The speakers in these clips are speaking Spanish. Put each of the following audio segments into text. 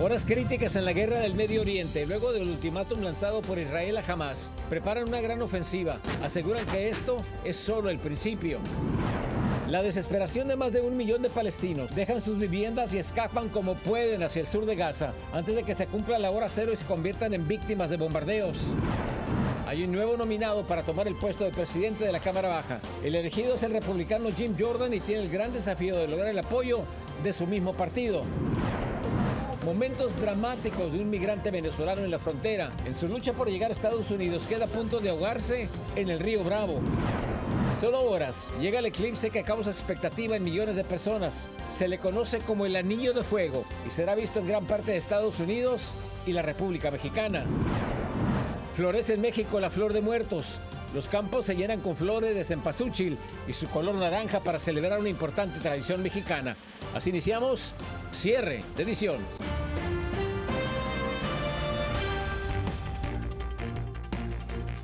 Horas críticas en la guerra del Medio Oriente. Luego del ultimátum lanzado por Israel a Hamas, preparan una gran ofensiva. Aseguran que esto es solo el principio. La desesperación de más de 1 millón de palestinos dejan sus viviendas y escapan como pueden hacia el sur de Gaza, antes de que se cumpla la hora cero y se conviertan en víctimas de bombardeos. Hay un nuevo nominado para tomar el puesto de presidente de la Cámara Baja. El elegido es el republicano Jim Jordan y tiene el gran desafío de lograr el apoyo de su mismo partido. Momentos dramáticos de un migrante venezolano en la frontera. En su lucha por llegar a Estados Unidos queda a punto de ahogarse en el río Bravo. Solo horas, llega el eclipse que causa expectativa en millones de personas. Se le conoce como el Anillo de Fuego y será visto en gran parte de Estados Unidos y la República Mexicana. Florece en México la flor de muertos. Los campos se llenan con flores de cempasúchil y su color naranja para celebrar una importante tradición mexicana. Así iniciamos cierre de edición.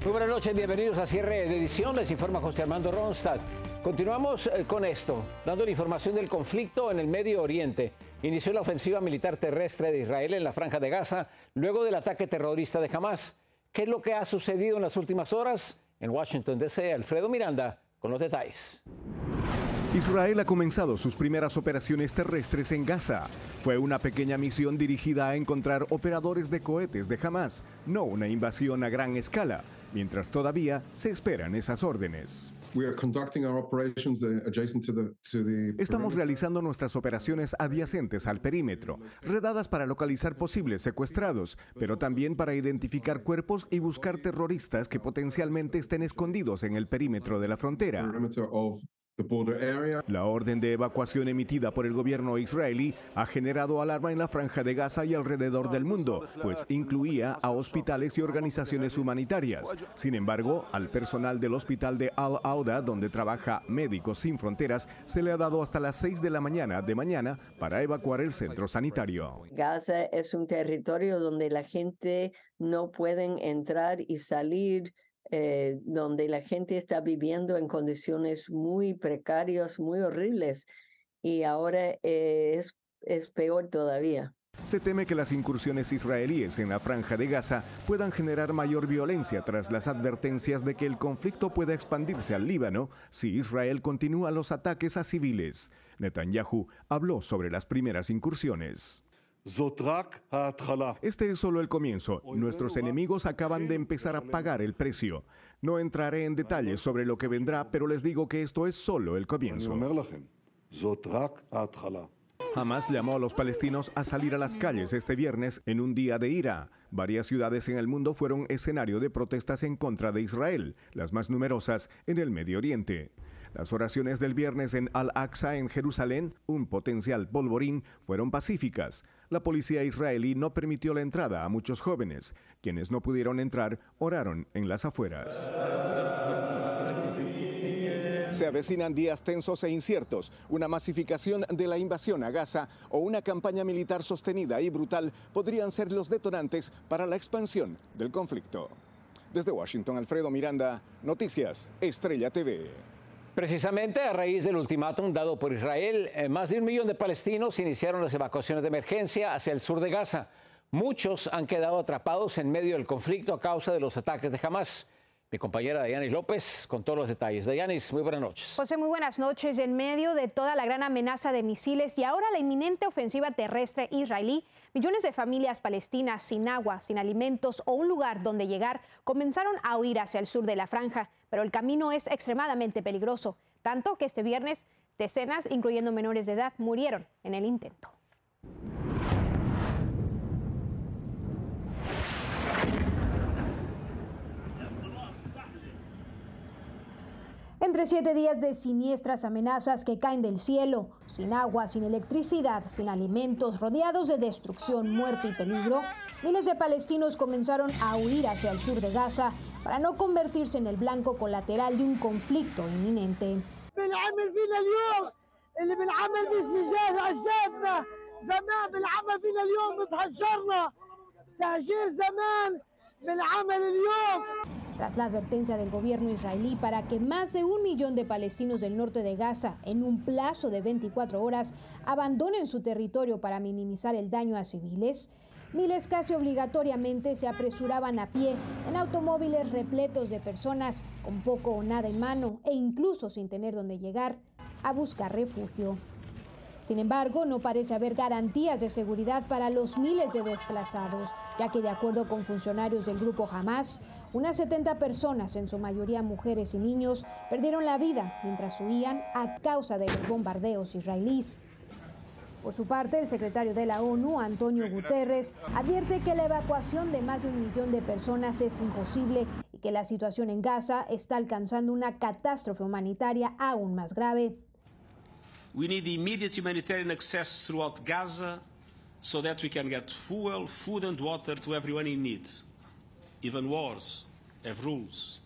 Muy buenas noches, bienvenidos a cierre de edición. Les informa José Armando Ronstadt. Continuamos con esto, dando la información del conflicto en el Medio Oriente. Inició la ofensiva militar terrestre de Israel en la Franja de Gaza luego del ataque terrorista de Hamas. ¿Qué es lo que ha sucedido en las últimas horas? En Washington, D.C., Alfredo Miranda con los detalles. Israel ha comenzado sus primeras operaciones terrestres en Gaza. Fue una pequeña misión dirigida a encontrar operadores de cohetes de Hamas, no una invasión a gran escala, mientras todavía se esperan esas órdenes. Estamos realizando nuestras operaciones adyacentes al perímetro, redadas para localizar posibles secuestrados, pero también para identificar cuerpos y buscar terroristas que potencialmente estén escondidos en el perímetro de la frontera. La orden de evacuación emitida por el gobierno israelí ha generado alarma en la Franja de Gaza y alrededor del mundo, pues incluía a hospitales y organizaciones humanitarias. Sin embargo, al personal del hospital de Al-Auda, donde trabaja Médicos Sin Fronteras, se le ha dado hasta las 6 de la mañana para evacuar el centro sanitario. Gaza es un territorio donde la gente no puede entrar y salir, donde la gente está viviendo en condiciones muy precarias, muy horribles, y ahora es peor todavía. Se teme que las incursiones israelíes en la Franja de Gaza puedan generar mayor violencia tras las advertencias de que el conflicto pueda expandirse al Líbano si Israel continúa los ataques a civiles. Netanyahu habló sobre las primeras incursiones. Este es solo el comienzo. Nuestros enemigos acaban de empezar a pagar el precio. No entraré en detalles sobre lo que vendrá, pero les digo que esto es solo el comienzo. Hamas llamó a los palestinos a salir a las calles este viernes en un día de ira. Varias ciudades en el mundo fueron escenario de protestas en contra de Israel, las más numerosas en el Medio Oriente. Las oraciones del viernes en Al-Aqsa, en Jerusalén, un potencial polvorín, fueron pacíficas. La policía israelí no permitió la entrada a muchos jóvenes. Quienes no pudieron entrar, oraron en las afueras. Se avecinan días tensos e inciertos. Una masificación de la invasión a Gaza o una campaña militar sostenida y brutal podrían ser los detonantes para la expansión del conflicto. Desde Washington, Alfredo Miranda, Noticias Estrella TV. Precisamente a raíz del ultimátum dado por Israel, más de 1 millón de palestinos iniciaron las evacuaciones de emergencia hacia el sur de Gaza. Muchos han quedado atrapados en medio del conflicto a causa de los ataques de Hamas. Mi compañera Dayanis López con todos los detalles. Dayanis, muy buenas noches. José, muy buenas noches. En medio de toda la gran amenaza de misiles y ahora la inminente ofensiva terrestre israelí, millones de familias palestinas sin agua, sin alimentos o un lugar donde llegar comenzaron a huir hacia el sur de la franja, pero el camino es extremadamente peligroso, tanto que este viernes decenas, incluyendo menores de edad, murieron en el intento. Entre 7 días de siniestras amenazas que caen del cielo, sin agua, sin electricidad, sin alimentos, rodeados de destrucción, muerte y peligro, miles de palestinos comenzaron a huir hacia el sur de Gaza para no convertirse en el blanco colateral de un conflicto inminente. tras la advertencia del gobierno israelí para que más de 1 millón de palestinos del norte de Gaza, en un plazo de 24 horas, abandonen su territorio para minimizar el daño a civiles. Miles casi obligatoriamente se apresuraban a pie en automóviles repletos de personas con poco o nada en mano e incluso sin tener dónde llegar a buscar refugio. Sin embargo, no parece haber garantías de seguridad para los miles de desplazados, ya que de acuerdo con funcionarios del grupo Hamás, unas 70 personas, en su mayoría mujeres y niños, perdieron la vida mientras huían a causa de los bombardeos israelíes. Por su parte, el secretario de la ONU, Antonio Guterres, advierte que la evacuación de más de 1 millón de personas es imposible y que la situación en Gaza está alcanzando una catástrofe humanitaria aún más grave. We need immediate humanitarian access throughout Gaza so that we can get fuel, food and water to everyone in need. Even wars have rules.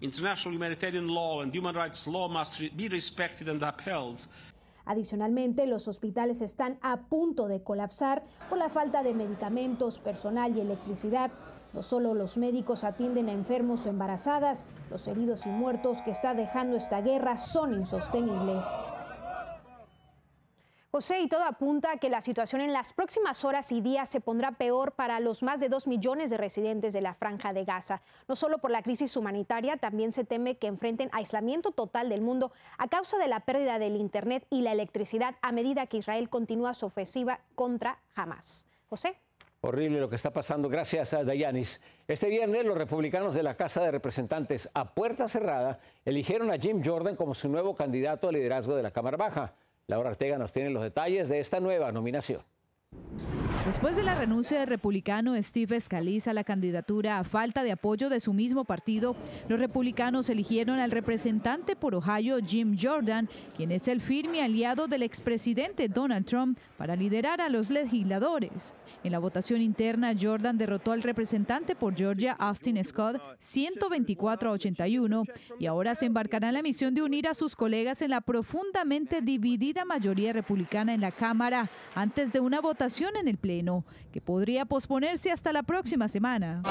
International humanitarian law and human rights law must be respected and upheld. Adicionalmente, los hospitales están a punto de colapsar por la falta de medicamentos, personal y electricidad. No solo los médicos atienden a enfermos o embarazadas, los heridos y muertos que está dejando esta guerra son insostenibles. José, y todo apunta a que la situación en las próximas horas y días se pondrá peor para los más de 2 millones de residentes de la Franja de Gaza. No solo por la crisis humanitaria, también se teme que enfrenten aislamiento total del mundo a causa de la pérdida del Internet y la electricidad a medida que Israel continúa su ofensiva contra Hamás. José. Horrible lo que está pasando. Gracias a Dayanis. Este viernes los republicanos de la Casa de Representantes, a puerta cerrada, eligieron a Jim Jordan como su nuevo candidato al liderazgo de la Cámara Baja. Laura Ortega nos tiene los detalles de esta nueva nominación. Después de la renuncia del republicano Steve Scalise a la candidatura a falta de apoyo de su mismo partido, los republicanos eligieron al representante por Ohio Jim Jordan, quien es el firme aliado del expresidente Donald Trump, para liderar a los legisladores. En la votación interna, Jordan derrotó al representante por Georgia Austin Scott 124-81 y ahora se embarcará en la misión de unir a sus colegas en la profundamente dividida mayoría republicana en la Cámara antes de una votación en el Pleno, que podría posponerse hasta la próxima semana.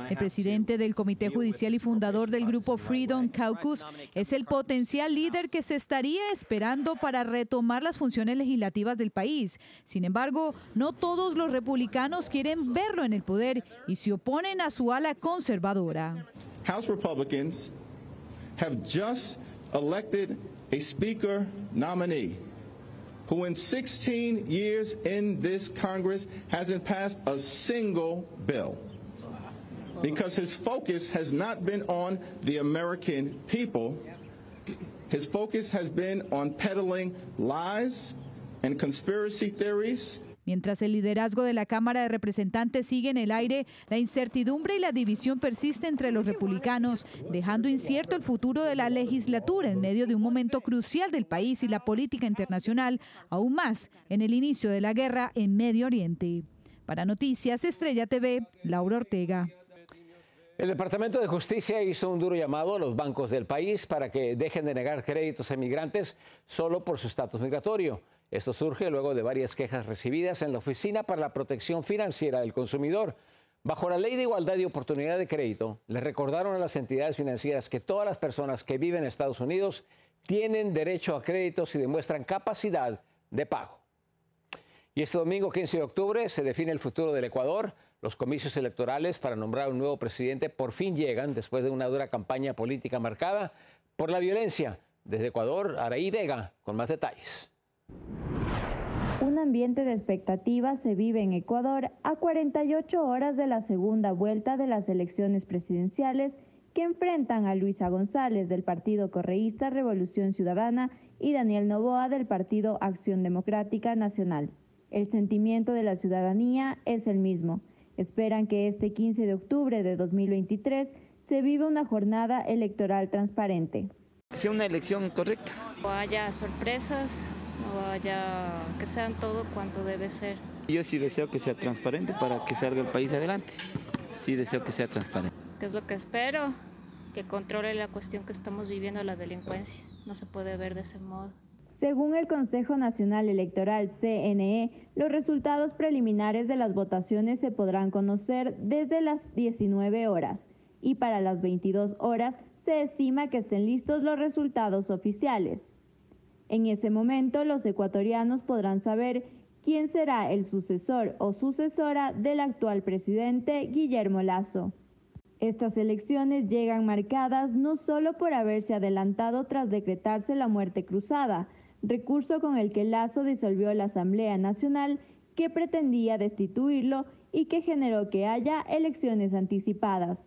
El presidente del Comité Judicial y fundador del grupo Freedom Caucus es el potencial líder que se estaría esperando para retomar las funciones legislativas del país. Sin embargo, no todos los republicanos quieren verlo en el poder y se oponen a su ala conservadora. House Republicans have just elected a speaker nominee who in 16 years in this Congress hasn't passed a single bill because his focus has not been on the American people. His focus has been on peddling lies and conspiracy theories. Mientras el liderazgo de la Cámara de Representantes sigue en el aire, la incertidumbre y la división persiste entre los republicanos, dejando incierto el futuro de la legislatura en medio de un momento crucial del país y la política internacional, aún más en el inicio de la guerra en Medio Oriente. Para Noticias Estrella TV, Laura Ortega. El Departamento de Justicia hizo un duro llamado a los bancos del país para que dejen de negar créditos a migrantes solo por su estatus migratorio. Esto surge luego de varias quejas recibidas en la Oficina para la Protección Financiera del Consumidor. Bajo la Ley de Igualdad y Oportunidad de Crédito, le recordaron a las entidades financieras que todas las personas que viven en Estados Unidos tienen derecho a créditos si demuestran capacidad de pago. Y este domingo 15 de octubre se define el futuro del Ecuador. Los comicios electorales para nombrar un nuevo presidente por fin llegan después de una dura campaña política marcada por la violencia. Desde Ecuador, Araí Vega con más detalles. Un ambiente de expectativa se vive en Ecuador a 48 horas de la segunda vuelta de las elecciones presidenciales que enfrentan a Luisa González del Partido Correísta Revolución Ciudadana y Daniel Noboa del Partido Acción Democrática Nacional. El sentimiento de la ciudadanía es el mismo. Esperan que este 15 de octubre de 2023 se viva una jornada electoral transparente. Sea una elección correcta. No haya sorpresas, no haya que sean todo cuanto debe ser. Yo sí deseo que sea transparente para que salga el país adelante. Sí deseo que sea transparente. ¿Qué es lo que espero? Que controle la cuestión que estamos viviendo, la delincuencia. No se puede ver de ese modo. Según el Consejo Nacional Electoral, CNE, los resultados preliminares de las votaciones se podrán conocer desde las 19 horas y para las 22 horas se estima que estén listos los resultados oficiales. En ese momento, los ecuatorianos podrán saber quién será el sucesor o sucesora del actual presidente Guillermo Lasso. Estas elecciones llegan marcadas no solo por haberse adelantado tras decretarse la muerte cruzada, recurso con el que Lasso disolvió la Asamblea Nacional que pretendía destituirlo y que generó que haya elecciones anticipadas,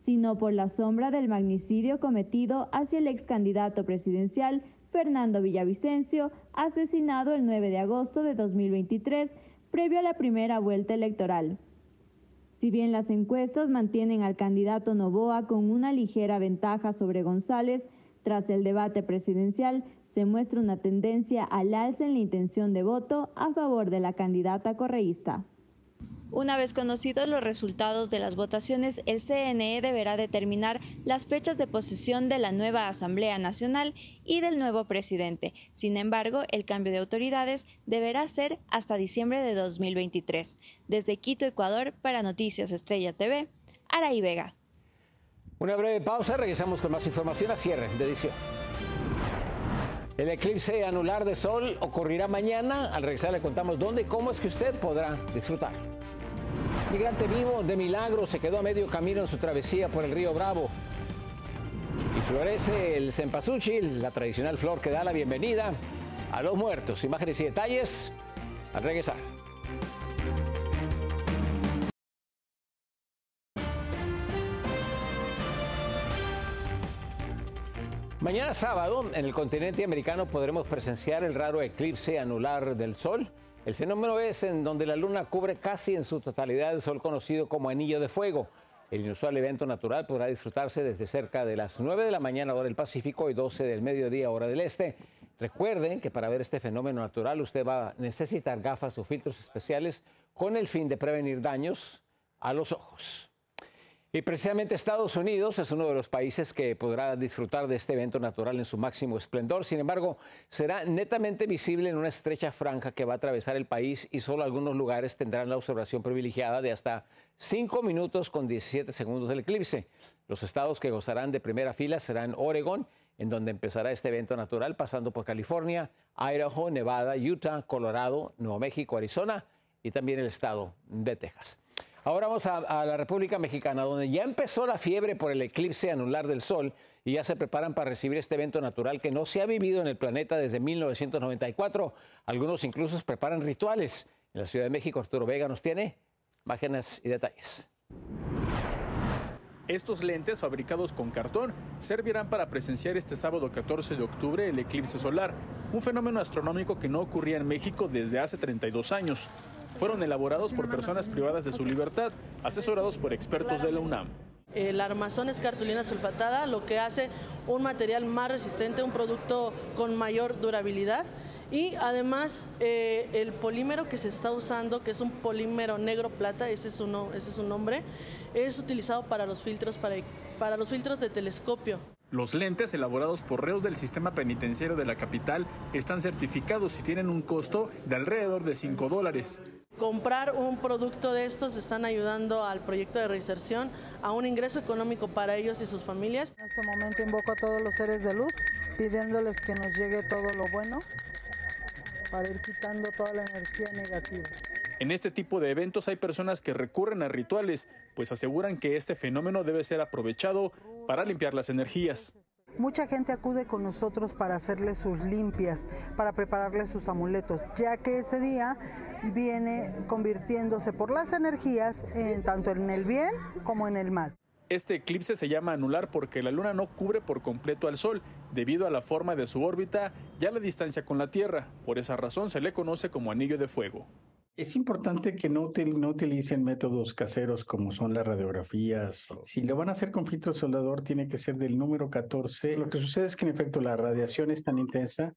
sino por la sombra del magnicidio cometido hacia el ex candidato presidencial Fernando Villavicencio, asesinado el 9 de agosto de 2023, previo a la primera vuelta electoral. Si bien las encuestas mantienen al candidato Noboa con una ligera ventaja sobre González, tras el debate presidencial se muestra una tendencia al alza en la intención de voto a favor de la candidata correísta. Una vez conocidos los resultados de las votaciones, el CNE deberá determinar las fechas de posesión de la nueva Asamblea Nacional y del nuevo presidente. Sin embargo, el cambio de autoridades deberá ser hasta diciembre de 2023. Desde Quito, Ecuador, para Noticias Estrella TV, Araí Vega. Una breve pausa, regresamos con más información a cierre de edición. El eclipse anular de sol ocurrirá mañana. Al regresar le contamos dónde y cómo es que usted podrá disfrutarlo. Migrante vivo de milagro se quedó a medio camino en su travesía por el río Bravo. Y florece el cempasúchil, la tradicional flor que da la bienvenida a los muertos. Imágenes y detalles al regresar. Mañana sábado, en el continente americano podremos presenciar el raro eclipse anular del sol. El fenómeno es en donde la luna cubre casi en su totalidad el sol conocido como anillo de fuego. El inusual evento natural podrá disfrutarse desde cerca de las 9 de la mañana hora del Pacífico y 12 del mediodía hora del Este. Recuerden que para ver este fenómeno natural usted va a necesitar gafas o filtros especiales con el fin de prevenir daños a los ojos. Y precisamente Estados Unidos es uno de los países que podrá disfrutar de este evento natural en su máximo esplendor. Sin embargo, será netamente visible en una estrecha franja que va a atravesar el país y solo algunos lugares tendrán la observación privilegiada de hasta 5 minutos con 17 segundos del eclipse. Los estados que gozarán de primera fila serán Oregón, en donde empezará este evento natural, pasando por California, Idaho, Nevada, Utah, Colorado, Nuevo México, Arizona y también el estado de Texas. Ahora vamos a la República Mexicana, donde ya empezó la fiebre por el eclipse anular del sol y ya se preparan para recibir este evento natural que no se ha vivido en el planeta desde 1994. Algunos incluso preparan rituales. En la Ciudad de México, Arturo Vega nos tiene imágenes y detalles. Estos lentes, fabricados con cartón, servirán para presenciar este sábado 14 de octubre el eclipse solar, un fenómeno astronómico que no ocurría en México desde hace 32 años. Fueron elaborados por personas privadas de su libertad, asesorados por expertos de la UNAM. El armazón es cartulina sulfatada, lo que hace un material más resistente, un producto con mayor durabilidad. Y además el polímero que se está usando, que es un polímero negro plata, ese es su nombre, es utilizado para los filtros, para los filtros de telescopio. Los lentes, elaborados por reos del sistema penitenciario de la capital, están certificados y tienen un costo de alrededor de $5. Comprar un producto de estos están ayudando al proyecto de reinserción, a un ingreso económico para ellos y sus familias. En este momento invoco a todos los seres de luz, pidiéndoles que nos llegue todo lo bueno para ir quitando toda la energía negativa. En este tipo de eventos hay personas que recurren a rituales, pues aseguran que este fenómeno debe ser aprovechado para limpiar las energías. Mucha gente acude con nosotros para hacerles sus limpias, para prepararles sus amuletos, ya que ese día viene convirtiéndose por las energías tanto en el bien como en el mal. Este eclipse se llama anular porque la luna no cubre por completo al sol, debido a la forma de su órbita y a la distancia con la Tierra. Por esa razón se le conoce como anillo de fuego. Es importante que no utilicen métodos caseros como son las radiografías. Si lo van a hacer con filtro soldador, tiene que ser del número 14. Lo que sucede es que en efecto la radiación es tan intensa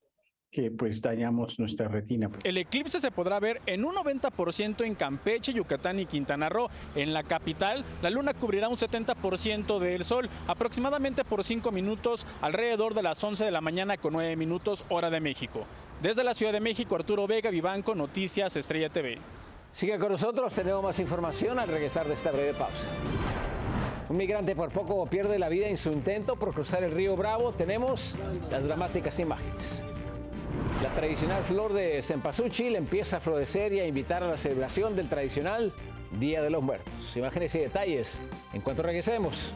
que pues dañamos nuestra retina. El eclipse se podrá ver en un 90% en Campeche, Yucatán y Quintana Roo. En la capital, la luna cubrirá un 70% del sol, aproximadamente por 5 minutos, alrededor de las 11 de la mañana con 9 minutos, hora de México. Desde la Ciudad de México, Arturo Vega, Vivanco, Noticias Estrella TV. Sigue con nosotros, tenemos más información al regresar de esta breve pausa. Un migrante por poco pierde la vida en su intento por cruzar el río Bravo. Tenemos las dramáticas imágenes. La tradicional flor de cempasúchil empieza a florecer y a invitar a la celebración del tradicional Día de los Muertos. Imágenes y detalles en cuanto regresemos.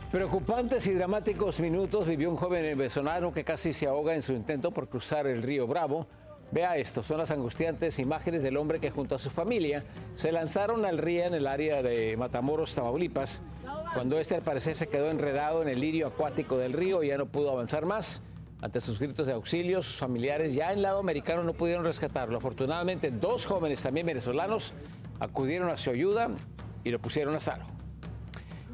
Preocupantes y dramáticos minutos vivió un joven venezolano que casi se ahoga en su intento por cruzar el río Bravo. Vea esto, son las angustiantes imágenes del hombre que junto a su familia se lanzaron al río en el área de Matamoros, Tamaulipas, cuando este al parecer se quedó enredado en el lirio acuático del río y ya no pudo avanzar más. Ante sus gritos de auxilio, sus familiares ya en lado americano no pudieron rescatarlo. Afortunadamente, 2 jóvenes también venezolanos acudieron a su ayuda y lo pusieron a salvo.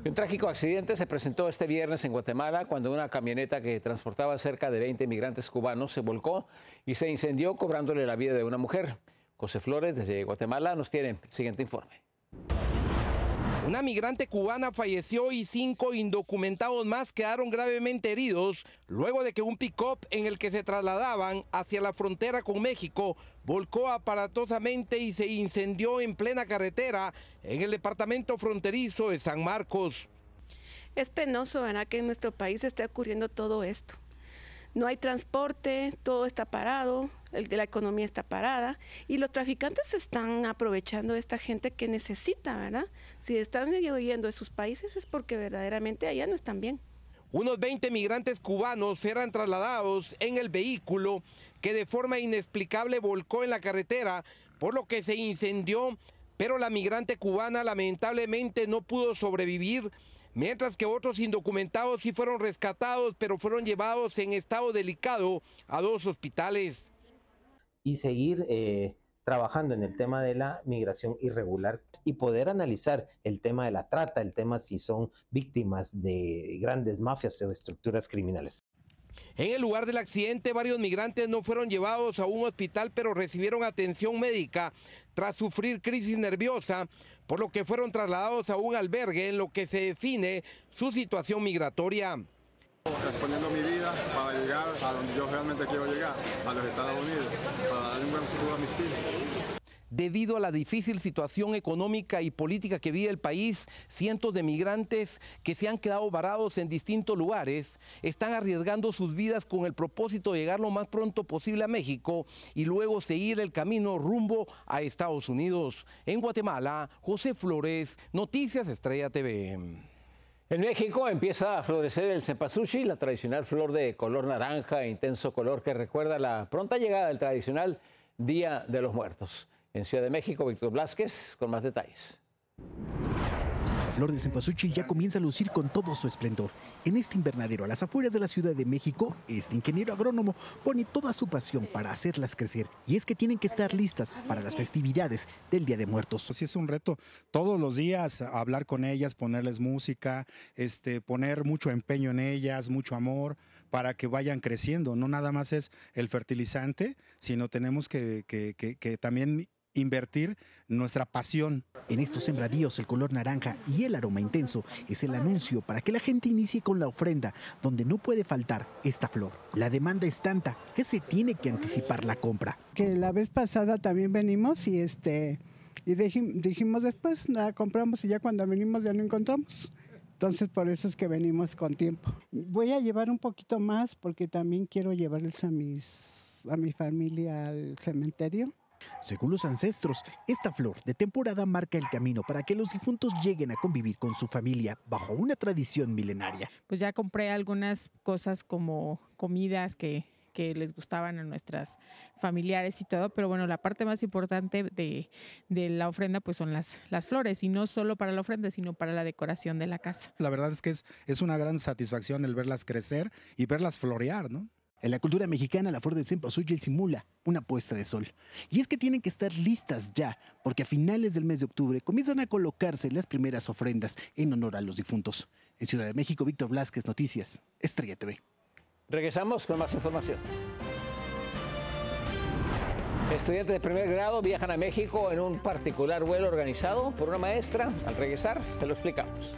Un trágico accidente se presentó este viernes en Guatemala cuando una camioneta que transportaba cerca de 20 migrantes cubanos se volcó y se incendió cobrándole la vida de una mujer. José Flores desde Guatemala nos tiene el siguiente informe. Una migrante cubana falleció y 5 indocumentados más quedaron gravemente heridos luego de que un pick-up en el que se trasladaban hacia la frontera con México volcó aparatosamente y se incendió en plena carretera en el departamento fronterizo de San Marcos. Es penoso, ¿verdad?, que en nuestro país esté ocurriendo todo esto. No hay transporte, todo está parado, la economía está parada y los traficantes están aprovechando de esta gente que necesita, ¿verdad? Si están huyendo de sus países es porque verdaderamente allá no están bien. Unos 20 migrantes cubanos eran trasladados en el vehículo que de forma inexplicable volcó en la carretera, por lo que se incendió, pero la migrante cubana lamentablemente no pudo sobrevivir, mientras que otros indocumentados sí fueron rescatados, pero fueron llevados en estado delicado a 2 hospitales. Y seguir trabajando en el tema de la migración irregular y poder analizar el tema de la trata, el tema si son víctimas de grandes mafias o estructuras criminales. En el lugar del accidente, varios migrantes no fueron llevados a un hospital, pero recibieron atención médica tras sufrir crisis nerviosa, por lo que fueron trasladados a un albergue en lo que se define su situación migratoria. Exponiendo mi vida para llegar a donde yo realmente quiero llegar, a los Estados Unidos, para dar un buen futuro a mis hijos. Debido a la difícil situación económica y política que vive el país, cientos de migrantes que se han quedado varados en distintos lugares están arriesgando sus vidas con el propósito de llegar lo más pronto posible a México y luego seguir el camino rumbo a Estados Unidos. En Guatemala, José Flores, Noticias Estrella TV. En México empieza a florecer el cempasúchil, la tradicional flor de color naranja e intenso color que recuerda la pronta llegada del tradicional Día de los Muertos. En Ciudad de México, Víctor Blázquez con más detalles. La flor de cempasúchil ya comienza a lucir con todo su esplendor. En este invernadero a las afueras de la Ciudad de México, este ingeniero agrónomo pone toda su pasión para hacerlas crecer. Y es que tienen que estar listas para las festividades del Día de Muertos. Sí, es un reto todos los días hablar con ellas, ponerles música, poner mucho empeño en ellas, mucho amor, para que vayan creciendo. No nada más es el fertilizante, sino tenemos que también invertir nuestra pasión. En estos sembradíos el color naranja y el aroma intenso es el anuncio para que la gente inicie con la ofrenda, donde no puede faltar esta flor. La demanda es tanta que se tiene que anticipar la compra. Que la vez pasada también venimos y dijimos después la compramos y ya cuando venimos ya no encontramos. Entonces por eso es que venimos con tiempo. Voy a llevar un poquito más porque también quiero llevarles a mi familia al cementerio. Según los ancestros, esta flor de temporada marca el camino para que los difuntos lleguen a convivir con su familia bajo una tradición milenaria. Pues ya compré algunas cosas como comidas que que les gustaban a nuestras familiares y todo, pero bueno, la parte más importante de la ofrenda pues son las flores, y no solo para la ofrenda, sino para la decoración de la casa. La verdad es que es una gran satisfacción el verlas crecer y verlas florear, ¿no? En la cultura mexicana, la flor de cempasúchil simula una puesta de sol. Y es que tienen que estar listas ya, porque a finales del mes de octubre comienzan a colocarse las primeras ofrendas en honor a los difuntos. En Ciudad de México, Víctor Blázquez, Noticias, Estrella TV. Regresamos con más información. Estudiantes de primer grado viajan a México en un particular vuelo organizado por una maestra. Al regresar, se lo explicamos.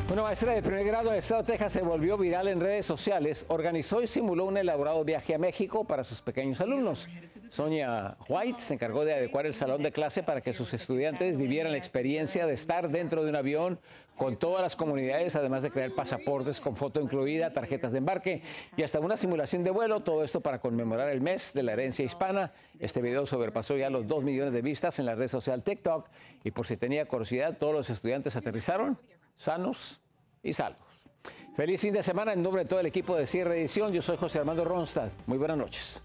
Una maestra de primer grado del estado de Texas se volvió viral en redes sociales, organizó y simuló un elaborado viaje a México para sus pequeños alumnos. Sonia White se encargó de adecuar el salón de clase para que sus estudiantes vivieran la experiencia de estar dentro de un avión con todas las comunidades, además de crear pasaportes con foto incluida, tarjetas de embarque y hasta una simulación de vuelo, todo esto para conmemorar el mes de la herencia hispana. Este video sobrepasó ya los 2 millones de vistas en la red social TikTok y por si tenía curiosidad, todos los estudiantes aterrizaron sanos y salvos. Feliz fin de semana en nombre de todo el equipo de Cierre Edición. Yo soy José Armando Ronstadt. Muy buenas noches.